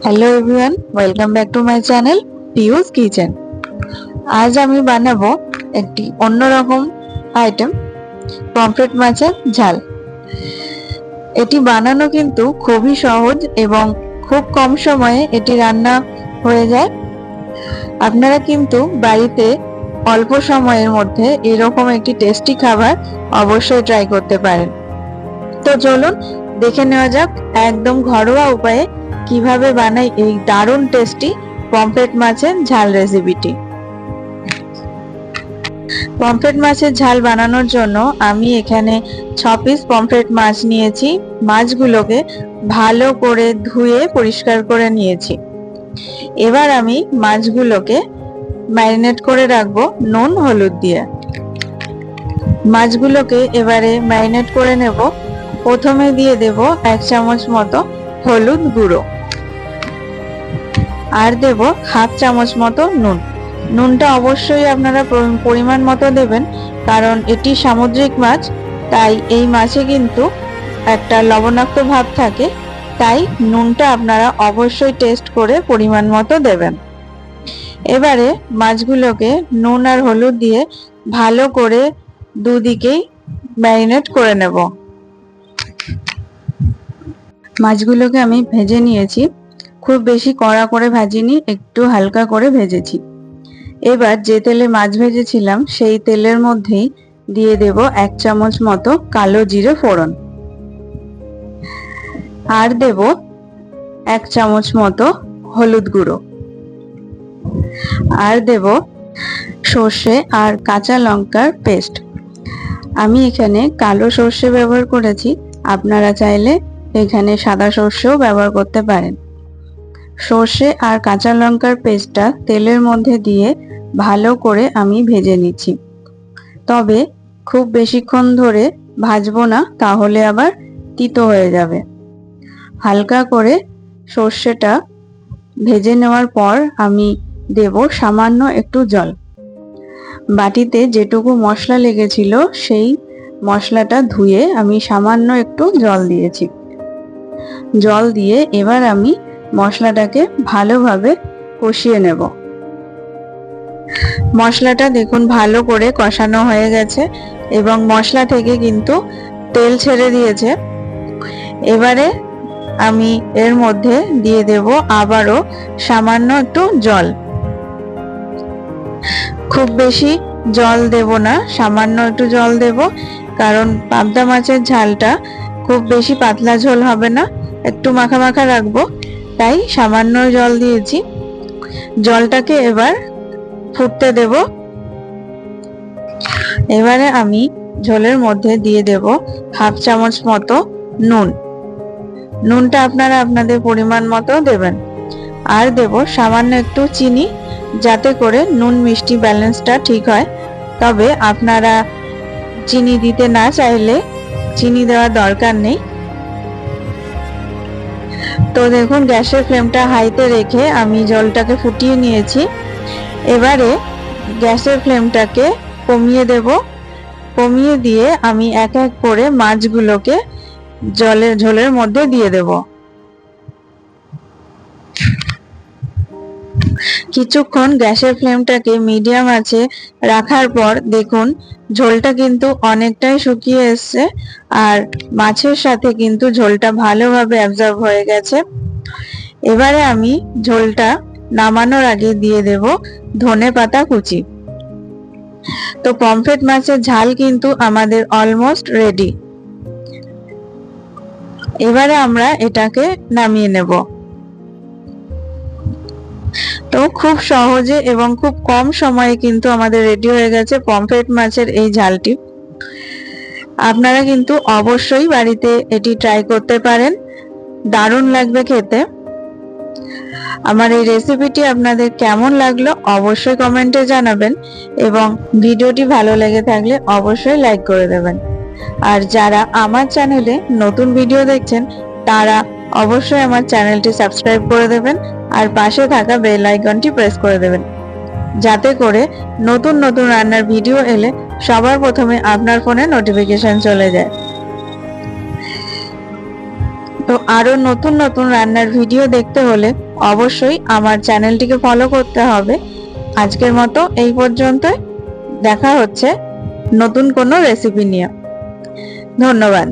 Hello everyone, welcome back to my channel পিউস kitchen. আজ আমি বানাবো একটি অন্যরকম আইটেম, পমফ্রেট মাছের ঝাল। এটি বানানো কিন্তু খুবই সহজ এবং খুব কম সময়ে এটি রান্না হয়ে যায়। আপনারা কিন্তু বাড়িতে অল্প সময়ের মধ্যে এরকম একটি টেস্টি খাবার অবশ্যই ট্রাই করতে পারেন। তো চলুন দেখে নেওয়া যাক একদম ঘরোয়া উপায়ে কিভাবে বানাই এই দারুণ টেস্টি পমফ্রেট মাছের ঝাল রেসিপিটি। পমফ্রেট মাছের ঝাল বানানোর জন্য আমি এখানে 6 পিস পমফ্রেট মাছ নিয়েছি। মাছগুলোকে ভালো করে ধুয়ে পরিষ্কার করে নিয়েছি। এবার আমি মাছগুলোকে ম্যারিনেট করে রাখবো নুন হলুদ দিয়ে। মাছগুলোকে এবারে ম্যারিনেট করে নেব। প্রথমে দিয়ে দেব 1 চামচ মতো হলুদ গুঁড়ো, আর দেব 1/2 চামচ মতো নুন। নুনটা অবশ্যই আপনারা পরিমাণ মতো দেবেন, কারণ এটি সামুদ্রিক মাছ, তাই এই মাছে কিন্তু একটা লবণাক্ত ভাব থাকে, তাই নুনটা আপনারা অবশ্যই টেস্ট করে পরিমাণ মতো দেবেন। এবারে মাছগুলোকে নুন আর হলুদ দিয়ে ভালো করে দুদিকেই ম্যারিনেট করে নেব। মাছগুলোকে আমি ভেজে নিয়েছি, খুব বেশি কড়া করে ভাজিনি, একটু হালকা করে ভেজেছি। এবার যে তেলে মাছ ভেজেছিলাম সেই তেলের মধ্যেই দিয়ে দেব 1 চামচ মতো কালো জিরে ফোড়ন, আর দেব 1 চামচ মতো হলুদ গুঁড়ো, আর দেব সর্ষে আর কাঁচা লঙ্কার পেস্ট। আমি এখানে কালো সর্ষে ব্যবহার করেছি, আপনারা চাইলে এখানে সাদা সর্ষেও ব্যবহার করতে পারেন। সর্ষে আর কাঁচা লঙ্কার পেস্টটা তেলের মধ্যে দিয়ে ভালো করে আমি ভেজে নিচ্ছি। তবে খুব বেশিক্ষণ ধরে ভাজবো না, তাহলে আবার তিতো হয়ে যাবে। হালকা করে সর্ষেটা ভেজে নেওয়ার পর আমি দেব সামান্য একটু জল। বাটিতে যেটুকু মশলা লেগেছিল সেই মশলাটা ধুয়ে আমি সামান্য একটু জল দিয়েছি। জল দিয়ে এবার আমি মশলাটাকে ভালোভাবে কষিয়ে নেব। মশলাটা দেখুন ভালো করে কষানো হয়ে গেছে এবং মশলা থেকে কিন্তু তেল ছেড়ে দিয়েছে। এবারে আমি এর মধ্যে দিয়ে দেব আবারও সামান্য একটু জল। খুব বেশি জল দেব না, সামান্য একটু জল দেব, কারণ পাবদা মাছের ঝালটা খুব বেশি পাতলা ঝোল হবে না, একটু মাখা মাখা রাখবো, তাই সামান্য জল দিয়েছি। জলটাকে এবার ফুটতে দেব। এবারে আমি ঝোলের মধ্যে দিয়ে দেব 1/2 চামচ মতো নুন। নুনটা আপনারা আপনাদের পরিমাণ মতো দেবেন। আর দেব সামান্য একটু চিনি, যাতে করে নুন মিষ্টি ব্যালেন্সটা ঠিক হয়। তবে আপনারা চিনি দিতে না চাইলে চিনি দেওয়ার দরকার নেই। তো দেখুন গ্যাসের ফ্লেমটা হাইতে রেখে আমি জলটাকে ফুটিয়ে নিয়েছি। এবারে গ্যাসের ফ্লেমটাকে কমিয়ে দেব। কমিয়ে দিয়ে আমি এক এক করে মাছগুলোকে ঝোলের মধ্যে দিয়ে দেব। কিছুক্ষণ গ্যাসের ফ্লেমটাকে মিডিয়াম আঁচে রাখার পর দেখুন ঝোলটা কিন্তু অনেকটাই শুকিয়ে এসছে, আর মাছের সাথে কিন্তু ঝোলটা ভালোভাবে অ্যাবজর্ব হয়ে গেছে। এবারে আমি ঝোলটা নামানোর আগে দিয়ে দেব ধনেপাতা কুচি। তো পমফ্রেট মাছের ঝাল কিন্তু আমাদের অলমোস্ট রেডি। এবারে আমরা এটাকে নামিয়ে নেব। তো খুব সহজে এবং খুব কম সময়ে কিন্তু আমাদের রেডি হয়ে গেছে পমফ্রেট মাছের এই ঝালটি। আপনারা কিন্তু অবশ্যই বাড়িতে এটি ট্রাই করতে পারেন, দারুণ লাগবে খেতে। আমার এই রেসিপিটি আপনাদের কেমন লাগলো অবশ্যই কমেন্টে জানাবেন, এবং ভিডিওটি ভালো লেগে থাকলে অবশ্যই লাইক করে দেবেন। আর যারা আমার চ্যানেলে নতুন ভিডিও দেখছেন তারা অবশ্যই আমার চ্যানেলটি সাবস্ক্রাইব করে দেবেন, আর পাশে থাকা বেল আইকনটি প্রেস করে দেবেন, যাতে করে নতুন নতুন রান্নার ভিডিও এলে সবার প্রথমে আপনার ফোনে নোটিফিকেশন চলে যায়। তো আরো নতুন নতুন রান্নার ভিডিও দেখতে হলে অবশ্যই আমার চ্যানেলটিকে ফলো করতে হবে। আজকের মতো এই পর্যন্তই, দেখা হচ্ছে নতুন কোনো রেসিপি নিয়ে। ধন্যবাদ।